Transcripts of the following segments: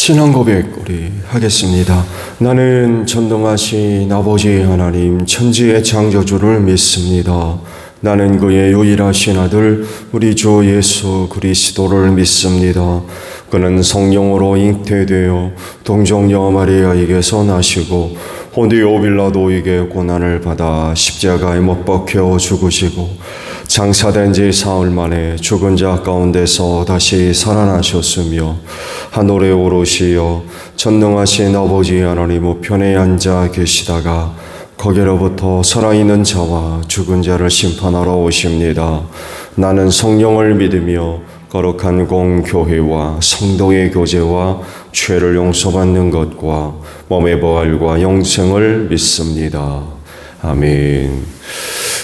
신앙 고백 우리 하겠습니다. 나는 전능하신 아버지 하나님 천지의 창조주를 믿습니다. 나는 그의 유일하신 아들 우리 주 예수 그리스도를 믿습니다. 그는 성령으로 잉태되어 동정녀 마리아에게서 나시고 본디오 빌라도에게 고난을 받아 십자가에 못 박혀 죽으시고 장사된 지 사흘 만에 죽은 자 가운데서 다시 살아나셨으며 하늘에 오르시어 전능하신 아버지 하나님 우편에 앉아 계시다가 거기로부터 살아있는 자와 죽은 자를 심판하러 오십니다. 나는 성령을 믿으며 거룩한 공교회와 성도의 교제와 죄를 용서받는 것과 몸의 부활과 영생을 믿습니다. 아멘.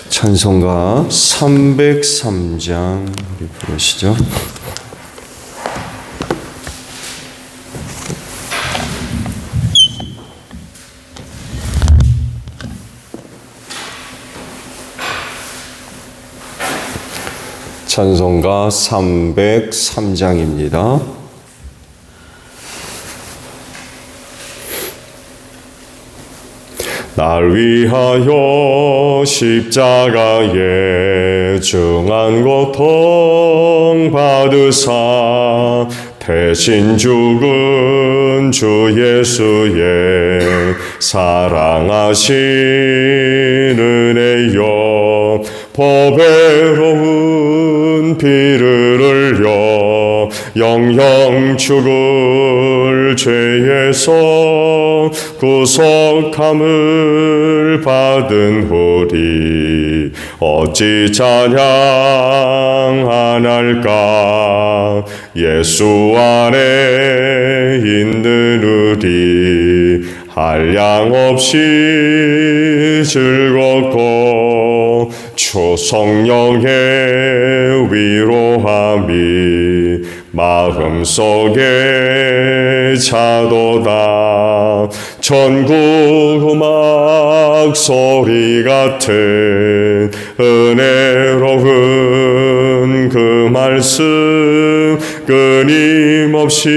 찬송가 303장 우리 부르시죠. 찬송가 303장입니다. 날 위하여 십자가에 중한 고통 받으사 대신 죽은 주 예수의 사랑하신 은혜여 보배로운 피를 흘려 영영 죽을 죄에서 구속함을 받은 우리 어찌 찬양하날까. 예수 안에 있는 우리 한량없이 즐겁고 주 성령의 위로함이 마음속에 차도다. 전국 음악 소리 같은 은혜로운 그 말씀 끊임없이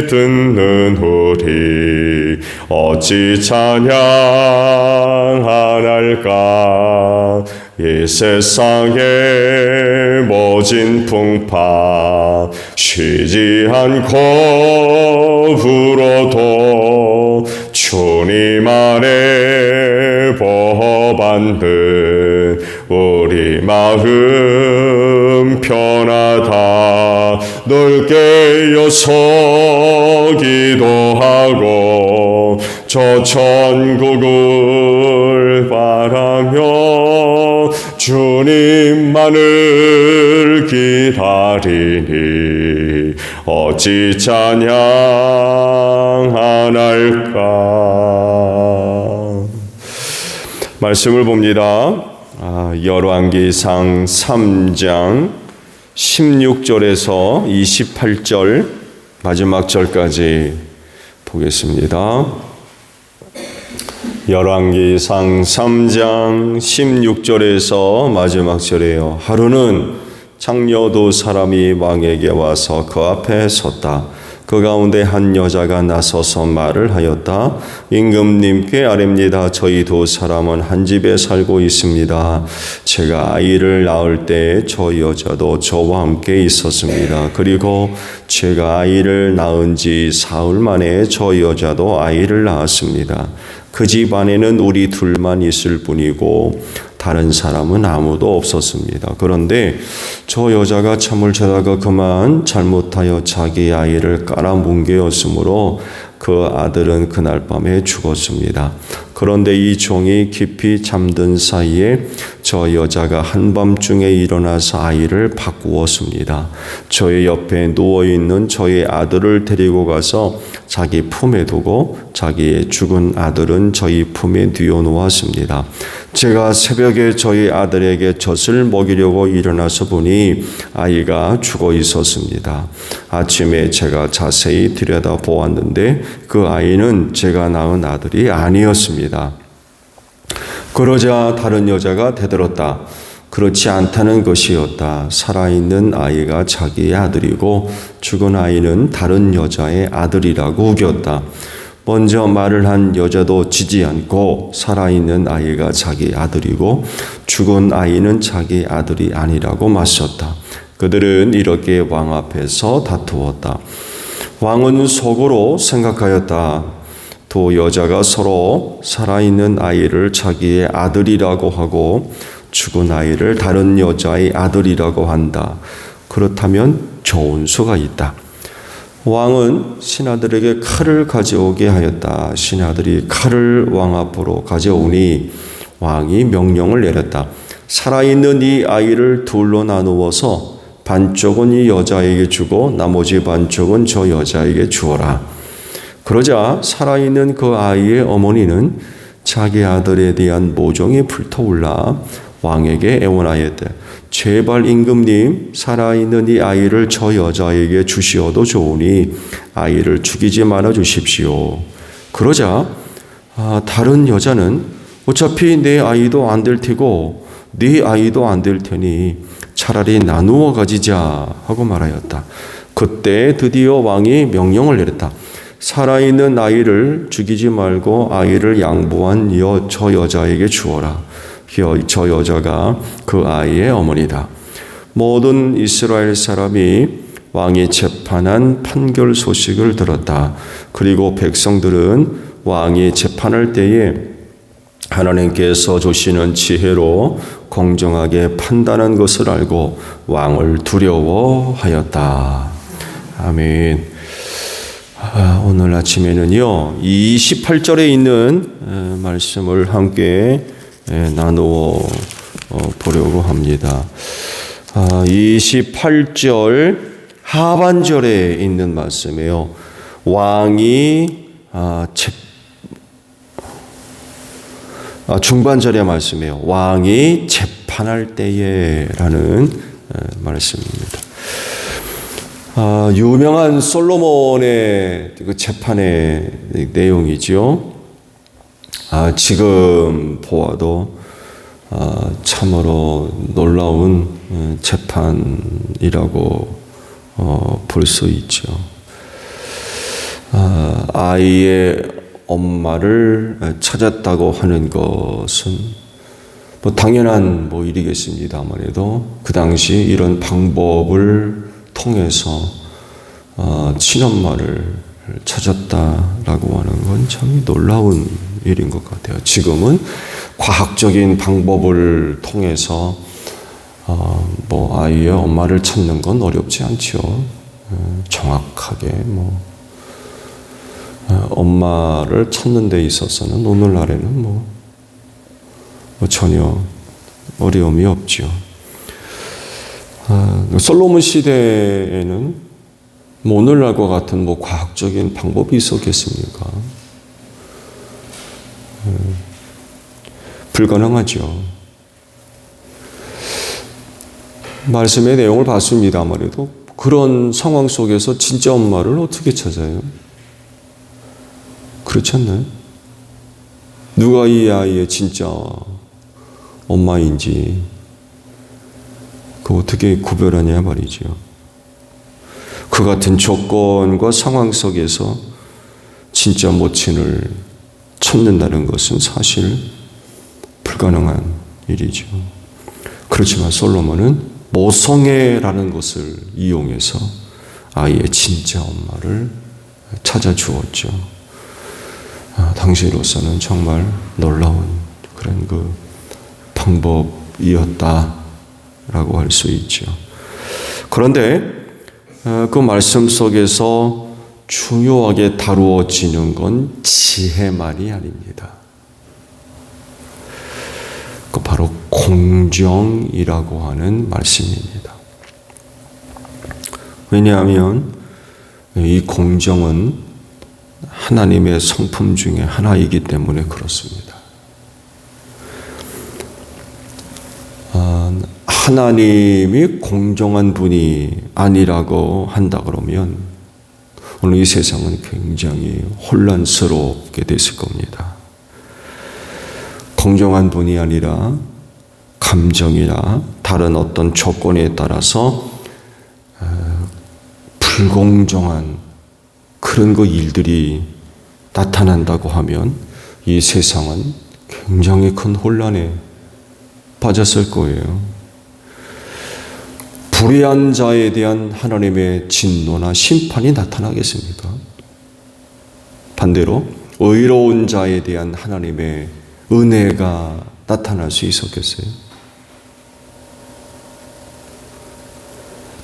듣는 우리 어찌 찬양하날까. 이 세상의 모진 풍파 쉬지 않고 불어도 주님 안에 보호받는 우리 마음 편하다. 늘 깨어서 기도하고 저 천국을 바라며 주님만을 기다리니 어찌 찬양하날까. 말씀을 봅니다. 열왕기상 3장 16절에서 28절 마지막 절까지 보겠습니다. 열왕기상 3장 16절에서 마지막 절에요. 하루는 장녀 두 사람이 왕에게 와서 그 앞에 섰다. 그 가운데 한 여자가 나서서 말을 하였다. 임금님께 아뢰옵니다. 저희 두 사람은 한 집에 살고 있습니다. 제가 아이를 낳을 때 저 여자도 저와 함께 있었습니다. 그리고 제가 아이를 낳은 지 사흘 만에 저 여자도 아이를 낳았습니다. 그 집 안에는 우리 둘만 있을 뿐이고 다른 사람은 아무도 없었습니다. 그런데 저 여자가 잠을 자다가 그만 잘못하여 자기 아이를 깔아뭉개었으므로 그 아들은 그날 밤에 죽었습니다. 그런데 이 종이 깊이 잠든 사이에 저 여자가 한밤중에 일어나서 아이를 바꾸었습니다. 저의 옆에 누워있는 저의 아들을 데리고 가서 자기 품에 두고 자기의 죽은 아들은 저희 품에 뉘어놓았습니다. 제가 새벽에 저희 아들에게 젖을 먹이려고 일어나서 보니 아이가 죽어 있었습니다. 아침에 제가 자세히 들여다보았는데 그 아이는 제가 낳은 아들이 아니었습니다. 그러자 다른 여자가 대들었다. 그렇지 않다는 것이었다. 살아있는 아이가 자기의 아들이고 죽은 아이는 다른 여자의 아들이라고 우겼다. 먼저 말을 한 여자도 지지 않고 살아있는 아이가 자기 아들이고 죽은 아이는 자기 아들이 아니라고 맞섰다. 그들은 이렇게 왕 앞에서 다투었다. 왕은 속으로 생각하였다. 두 여자가 서로 살아있는 아이를 자기의 아들이라고 하고 죽은 아이를 다른 여자의 아들이라고 한다. 그렇다면 좋은 수가 있다. 왕은 신하들에게 칼을 가져오게 하였다. 신하들이 칼을 왕 앞으로 가져오니 왕이 명령을 내렸다. 살아있는 이 아이를 둘로 나누어서 반쪽은 이 여자에게 주고 나머지 반쪽은 저 여자에게 주어라. 그러자 살아있는 그 아이의 어머니는 자기 아들에 대한 모종이 불타올라 왕에게 애원하였다. 제발 임금님, 살아있는 이 아이를 저 여자에게 주시어도 좋으니 아이를 죽이지 말아 주십시오. 그러자 다른 여자는 어차피 내 아이도 안 될 테고 네 아이도 안 될 테니 차라리 나누어 가지자 하고 말하였다. 그때 드디어 왕이 명령을 내렸다. 살아있는 아이를 죽이지 말고 아이를 양보한 저 여자에게 주어라. 저 여자가 그 아이의 어머니다. 모든 이스라엘 사람이 왕이 재판한 판결 소식을 들었다. 그리고 백성들은 왕이 재판할 때에 하나님께서 주시는 지혜로 공정하게 판단한 것을 알고 왕을 두려워하였다. 아멘. 오늘 아침에는요, 28절에 있는 말씀을 함께 나누어 보려고 합니다. 28절 하반절에 있는 말씀이에요. 왕이 중반절의 말씀이에요. 왕이 재판할 때에라는 말씀입니다. 유명한 솔로몬의 그 재판의 내용이죠. 지금 보아도 참으로 놀라운 재판이라고 볼 수 있죠. 아이의 엄마를 찾았다고 하는 것은 뭐 당연한 일이겠습니다만에도 그 당시 이런 방법을 통해서 친엄마를 찾았다라고 하는 건 참 놀라운 일인 것 같아요. 지금은 과학적인 방법을 통해서 아이의 엄마를 찾는 건 어렵지 않죠. 정확하게 엄마를 찾는 데 있어서는 오늘날에는 전혀 어려움이 없죠. 솔로몬 시대에는 오늘날과 같은 과학적인 방법이 있었겠습니까? 불가능하죠. 말씀의 내용을 봤습니다만에도 그런 상황 속에서 진짜 엄마를 어떻게 찾아요? 그렇지 않나요? 누가 이 아이의 진짜 엄마인지 어떻게 구별하냐 말이죠. 그 같은 조건과 상황 속에서 진짜 모친을 찾는다는 것은 사실 불가능한 일이죠. 그렇지만 솔로몬은 모성애라는 것을 이용해서 아이의 진짜 엄마를 찾아주었죠. 당시로서는 정말 놀라운 그런 그 방법이었다라고 할 수 있죠. 그런데 그 말씀 속에서 중요하게 다루어지는 건 지혜만이 아닙니다. 그 바로 공정이라고 하는 말씀입니다. 왜냐하면 이 공정은 하나님의 성품 중에 하나이기 때문에 그렇습니다. 하나님이 공정한 분이 아니라고 한다 그러면 오늘 이 세상은 굉장히 혼란스럽게 됐을 겁니다. 공정한 분이 아니라 감정이나 다른 어떤 조건에 따라서 불공정한 그런 그 일들이 나타난다고 하면 이 세상은 굉장히 큰 혼란에 빠졌을 거예요. 불의한 자에 대한 하나님의 진노나 심판이 나타나겠습니까? 반대로 의로운 자에 대한 하나님의 은혜가 나타날 수 있었겠어요?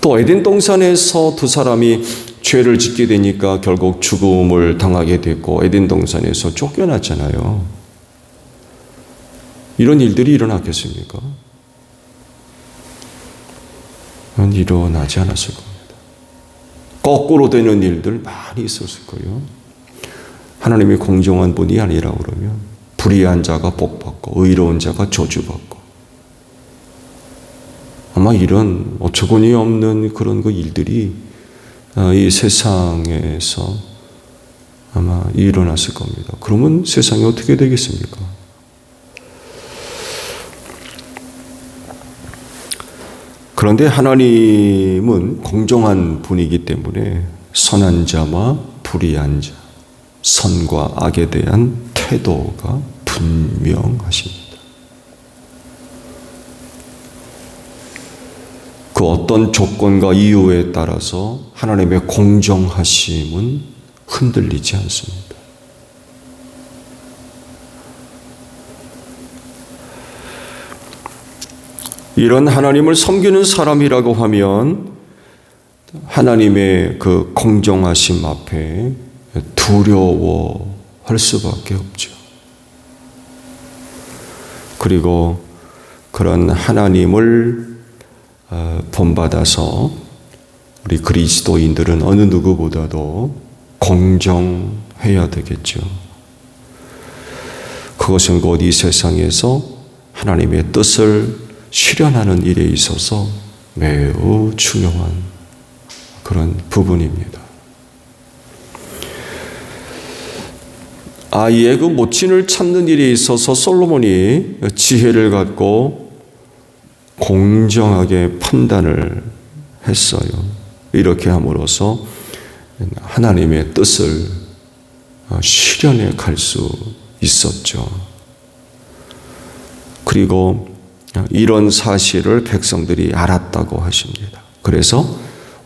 또 에덴 동산에서 두 사람이 죄를 짓게 되니까 결국 죽음을 당하게 됐고 에덴 동산에서 쫓겨났잖아요. 이런 일들이 일어났겠습니까? 일어나지 않았을 겁니다. 거꾸로 되는 일들 많이 있었을 거예요. 하나님이 공정한 분이 아니라 그러면 불의한 자가 복받고 의로운 자가 저주받고 아마 이런 어처구니 없는 그런 그 일들이 이 세상에서 아마 일어났을 겁니다. 그러면 세상이 어떻게 되겠습니까? 그런데 하나님은 공정한 분이기 때문에 선한 자와 불의한 자, 선과 악에 대한 태도가 분명하십니다. 그 어떤 조건과 이유에 따라서 하나님의 공정하심은 흔들리지 않습니다. 이런 하나님을 섬기는 사람이라고 하면 하나님의 그 공정하심 앞에 두려워할 수밖에 없죠. 그리고 그런 하나님을 본받아서 우리 그리스도인들은 어느 누구보다도 공정해야 되겠죠. 그것은 곧 이 세상에서 하나님의 뜻을 실현하는 일에 있어서 매우 중요한 그런 부분입니다. 아이의 그 모친을 찾는 일에 있어서 솔로몬이 지혜를 갖고 공정하게 판단을 했어요. 이렇게 함으로써 하나님의 뜻을 실현해 갈 수 있었죠. 그리고 이런 사실을 백성들이 알았다고 하십니다. 그래서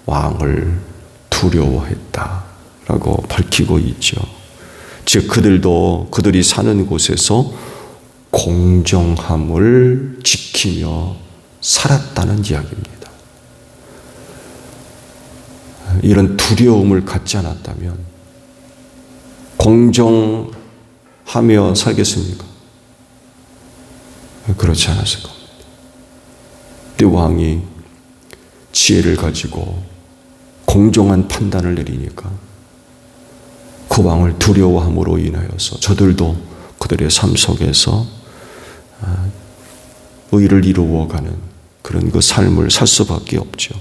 왕을 두려워했다라고 밝히고 있죠. 즉 그들도 그들이 사는 곳에서 공정함을 지키며 살았다는 이야기입니다. 이런 두려움을 갖지 않았다면 공정하며 살겠습니까? 그렇지 않았을 겁니다. 때 왕이 지혜를 가지고 공정한 판단을 내리니까 그 왕을 두려워함으로 인하여서 저들도 그들의 삶 속에서 의를 이루어가는 그런 그 삶을 살 수밖에 없죠.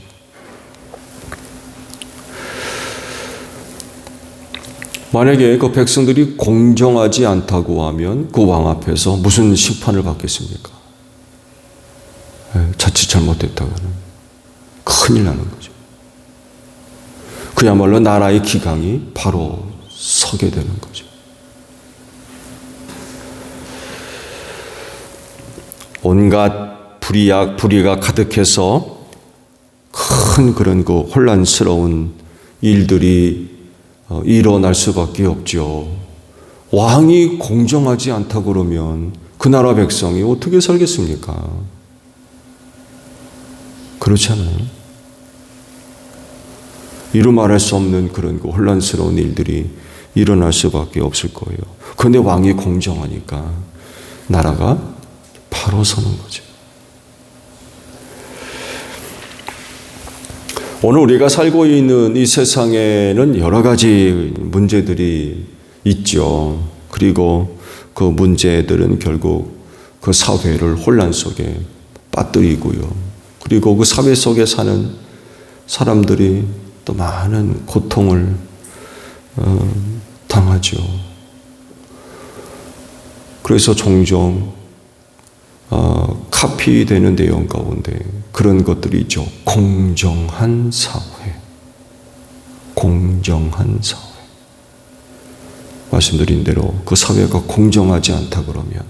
만약에 그 백성들이 공정하지 않다고 하면 그 왕 앞에서 무슨 심판을 받겠습니까? 자칫 잘못됐다가는 큰일 나는 거죠. 그야말로 나라의 기강이 바로 서게 되는 거죠. 온갖 불의가 가득해서 큰 그런 그 혼란스러운 일들이 일어날 수밖에 없죠. 왕이 공정하지 않다 그러면 그 나라 백성이 어떻게 살겠습니까? 그렇지 않아요? 이루 말할 수 없는 그런 그 혼란스러운 일들이 일어날 수밖에 없을 거예요. 그런데 왕이 공정하니까 나라가 바로 서는 거죠. 오늘 우리가 살고 있는 이 세상에는 여러 가지 문제들이 있죠. 그리고 그 문제들은 결국 그 사회를 혼란 속에 빠뜨리고요. 그리고 그 사회 속에 사는 사람들이 또 많은 고통을 당하죠. 그래서 종종 카피되는 내용 가운데 그런 것들이 있죠. 공정한 사회. 공정한 사회. 말씀드린 대로 그 사회가 공정하지 않다 그러면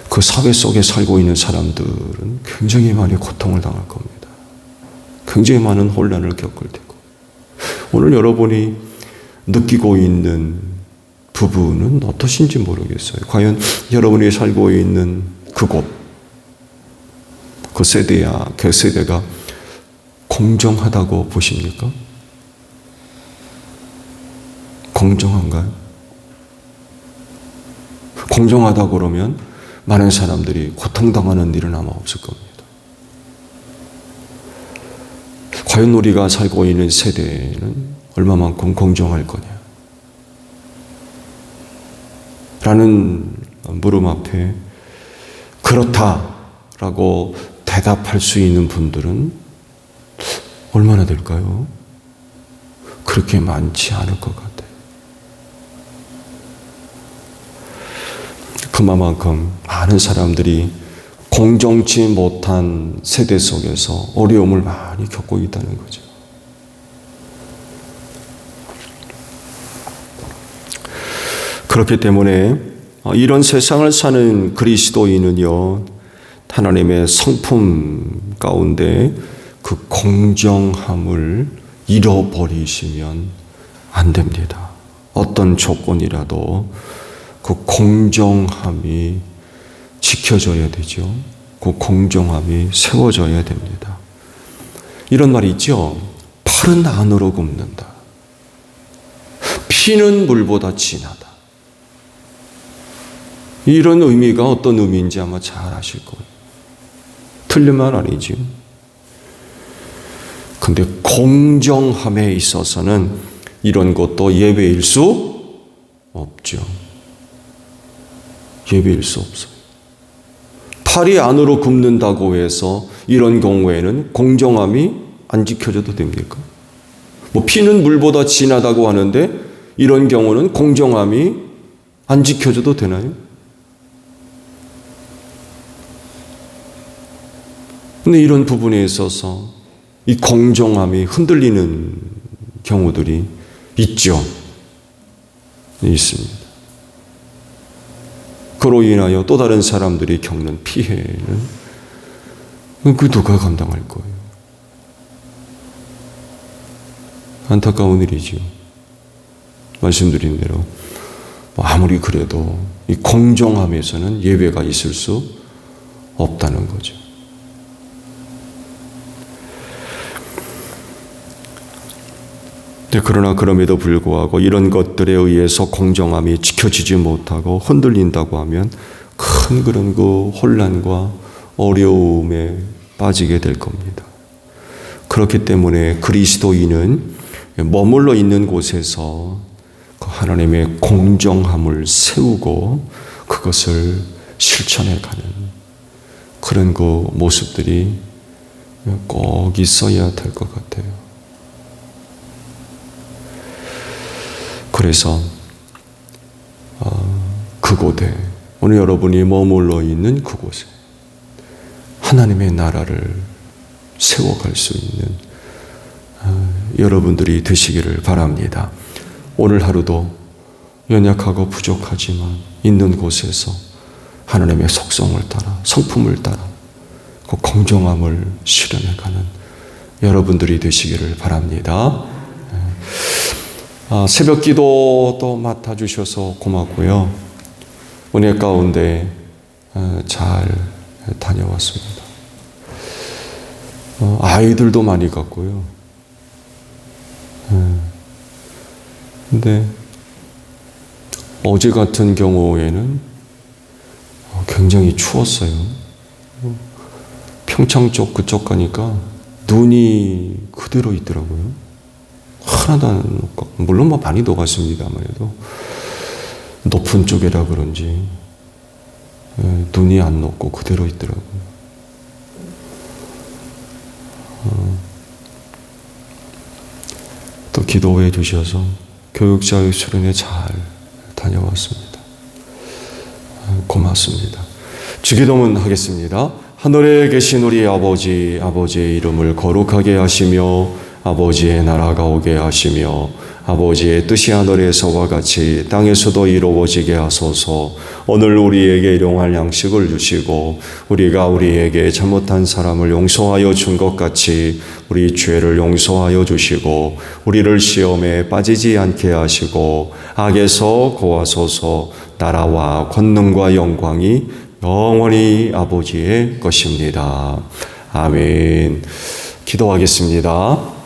그 사회 속에 살고 있는 사람들은 굉장히 많이 고통을 당할 겁니다. 굉장히 많은 혼란을 겪을 테고, 오늘 여러분이 느끼고 있는 부분은 어떠신지 모르겠어요. 과연 여러분이 살고 있는 그곳, 그 세대가 공정하다고 보십니까? 공정한가요? 공정하다고 그러면 많은 사람들이 고통당하는 일은 아마 없을 겁니다. 과연 우리가 살고 있는 세대는 얼마만큼 공정할 거냐? 라는 물음 앞에 그렇다라고 대답할 수 있는 분들은 얼마나 될까요? 그렇게 많지 않을 것 같아요. 그만큼 많은 사람들이 공정치 못한 세대 속에서 어려움을 많이 겪고 있다는 거죠. 그렇기 때문에 이런 세상을 사는 그리스도인은요, 하나님의 성품 가운데 그 공정함을 잃어버리시면 안 됩니다. 어떤 조건이라도 그 공정함이 지켜져야 되죠. 그 공정함이 세워져야 됩니다. 이런 말이 있죠. 팔은 안으로 굽는다. 피는 물보다 진하다. 이런 의미가 어떤 의미인지 아마 잘 아실 거예요. 틀린 말 아니지요. 근데 공정함에 있어서는 이런 것도 예외일 수 없죠. 예외일 수 없어요. 팔이 안으로 굽는다고 해서 이런 경우에는 공정함이 안 지켜져도 됩니까? 피는 물보다 진하다고 하는데 이런 경우는 공정함이 안 지켜져도 되나요? 근데 이런 부분에 있어서 이 공정함이 흔들리는 경우들이 있죠. 있습니다. 그로 인하여 또 다른 사람들이 겪는 피해는 그 누가 감당할 거예요? 안타까운 일이지요. 말씀드린 대로 아무리 그래도 이 공정함에서는 예외가 있을 수 없다는 거죠. 그러나 그럼에도 불구하고 이런 것들에 의해서 공정함이 지켜지지 못하고 흔들린다고 하면 큰 그런 그 혼란과 어려움에 빠지게 될 겁니다. 그렇기 때문에 그리스도인은 머물러 있는 곳에서 그 하나님의 공정함을 세우고 그것을 실천해가는 그런 그 모습들이 꼭 있어야 될 것 같아요. 그래서 그곳에 오늘 여러분이 머물러 있는 그곳에 하나님의 나라를 세워갈 수 있는 여러분들이 되시기를 바랍니다. 오늘 하루도 연약하고 부족하지만 있는 곳에서 하나님의 속성을 따라 성품을 따라 그 공정함을 실현해가는 여러분들이 되시기를 바랍니다. 새벽 기도도 맡아주셔서 고맙고요. 은혜 가운데 잘 다녀왔습니다. 아이들도 많이 갔고요. 근데 어제 같은 경우에는 굉장히 추웠어요. 평창 쪽 그쪽 가니까 눈이 그대로 있더라고요. 하나도 안 녹고, 물론 많이 녹았습니다만도 높은 쪽이라 그런지 눈이 안 녹고 그대로 있더라고요. 또 기도해 주셔서 교육자의 수련회 잘 다녀왔습니다. 고맙습니다. 주기도문 하겠습니다. 하늘에 계신 우리 아버지, 아버지의 이름을 거룩하게 하시며 아버지의 나라가 오게 하시며 아버지의 뜻이 하늘에서와 같이 땅에서도 이루어지게 하소서. 오늘 우리에게 일용할 양식을 주시고 우리가 우리에게 잘못한 사람을 용서하여 준 것 같이 우리 죄를 용서하여 주시고 우리를 시험에 빠지지 않게 하시고 악에서 구하소서. 나라와 권능과 영광이 영원히 아버지의 것입니다. 아멘. 기도하겠습니다.